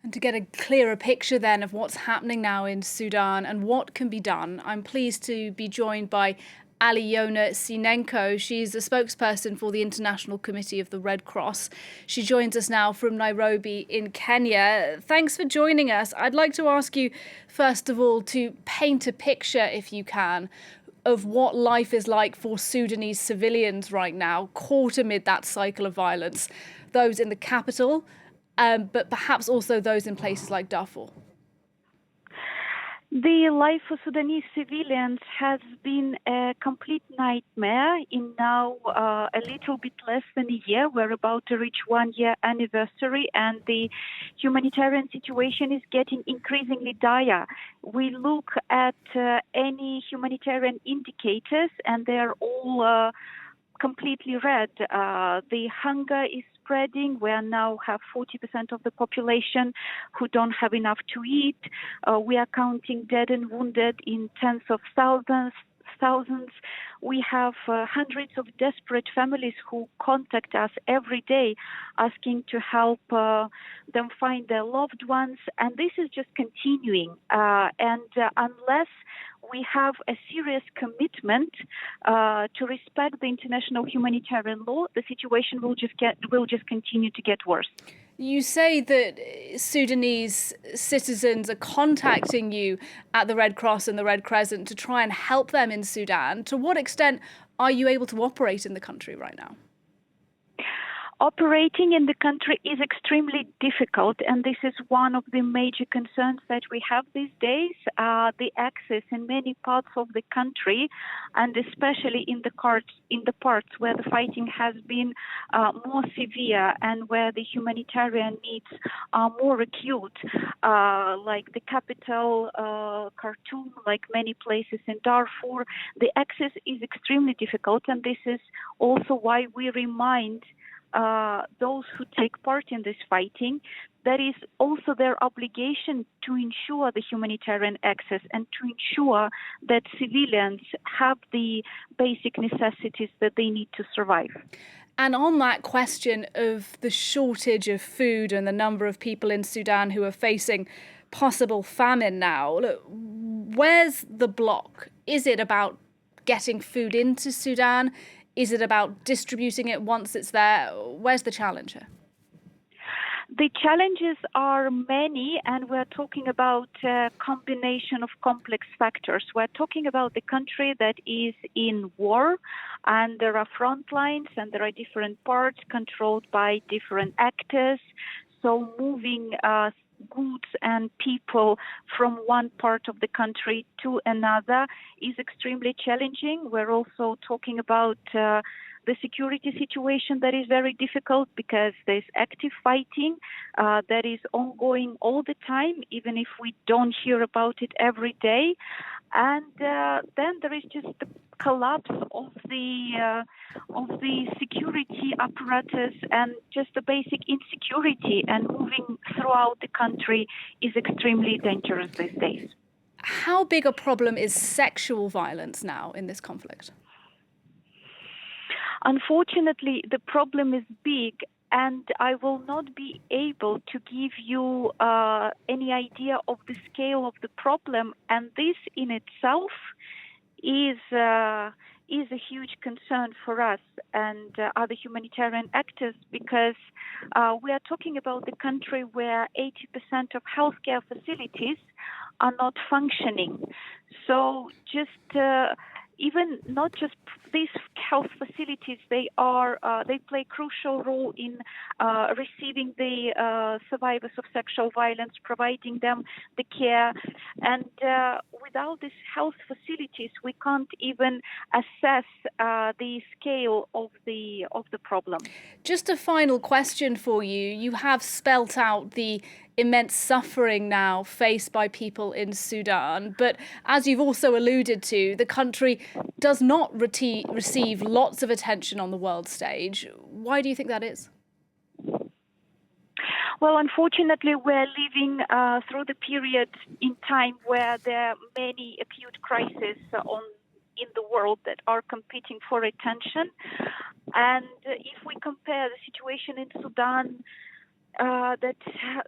And to get a clearer picture then of what's happening now in Sudan and what can be done, I'm pleased to be joined by Alyona Synenko. She's a spokesperson for the International Committee of the Red Cross. She joins us now from Nairobi in Kenya. Thanks for joining us. I'd like to ask you, first of all, to paint a picture, if you can, of what life is like for Sudanese civilians right now, caught amid that cycle of violence, those in the capital, but perhaps also those in places like Darfur. The life for Sudanese civilians has been a complete nightmare in now a little bit less than a year. We're about to reach 1 year anniversary, and the humanitarian situation is getting increasingly dire. We look at any humanitarian indicators and they're all completely red. The hunger is spreading. We now have 40% of the population who don't have enough to eat. We are counting dead and wounded in tens of thousands. We have hundreds of desperate families who contact us every day asking to help them find their loved ones. And this is just continuing. Unless we have a serious commitment to respect the international humanitarian law, the situation will just continue to get worse. You say that Sudanese citizens are contacting you at the Red Cross and the Red Crescent to try and help them in Sudan. To what extent are you able to operate in the country right now? Operating in the country is extremely difficult, and this is one of the major concerns that we have these days. The access in many parts of the country, and especially in the parts where the fighting has been more severe and where the humanitarian needs are more acute, like the capital, Khartoum, like many places in Darfur, the access is extremely difficult, and this is also why we remind those who take part in this fighting, that is also their obligation to ensure the humanitarian access and to ensure that civilians have the basic necessities that they need to survive. And on that question of the shortage of food and the number of people in Sudan who are facing possible famine now, look, where's the block? Is it about getting food into Sudan? Is it about distributing it once it's there? Where's the challenge here? The challenges are many, and we're talking about a combination of complex factors. We're talking about the country that is in war, and there are front lines, and there are different parts controlled by different actors. So moving goods and people from one part of the country to another is extremely challenging. We're also talking about the security situation that is very difficult because there's active fighting that is ongoing all the time, even if we don't hear about it every day. And then there is just the collapse of the security apparatus, and just the basic insecurity and moving throughout the country is extremely dangerous these days. How big a problem is sexual violence now in this conflict? Unfortunately, the problem is big, and I will not be able to give you any idea of the scale of the problem. And this in itself is a huge concern for us and other humanitarian actors, because we are talking about the country where 80% of healthcare facilities are not functioning. So just even not just these health facilities, they play a crucial role in receiving the survivors of sexual violence, providing them the care. And without these health facilities, we can't even assess the scale of the problem. Just a final question for you. You have spelt out the immense suffering now faced by people in Sudan. But as you've also alluded to, the country does not receive lots of attention on the world stage. Why do you think that is? Well, unfortunately, we're living through the period in time where there are many acute crises in the world that are competing for attention. And if we compare the situation in Sudan that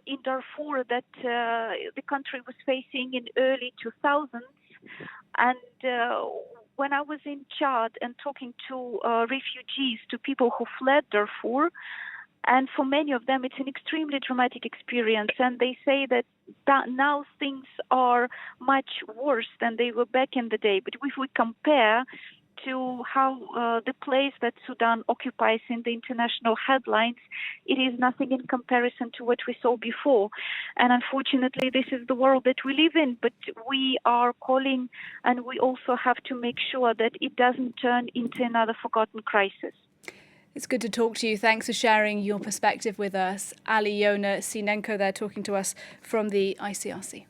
in Darfur that the country was facing in early 2000s. And when I was in Chad and talking to refugees, to people who fled Darfur, and for many of them, it's an extremely traumatic experience. And they say that now things are much worse than they were back in the day. But if we compare to how the place that Sudan occupies in the international headlines, it is nothing in comparison to what we saw before. And unfortunately, this is the world that we live in. But we are calling, and we also have to make sure that it doesn't turn into another forgotten crisis. It's good to talk to you. Thanks for sharing your perspective with us. Alyona Synenko there talking to us from the ICRC.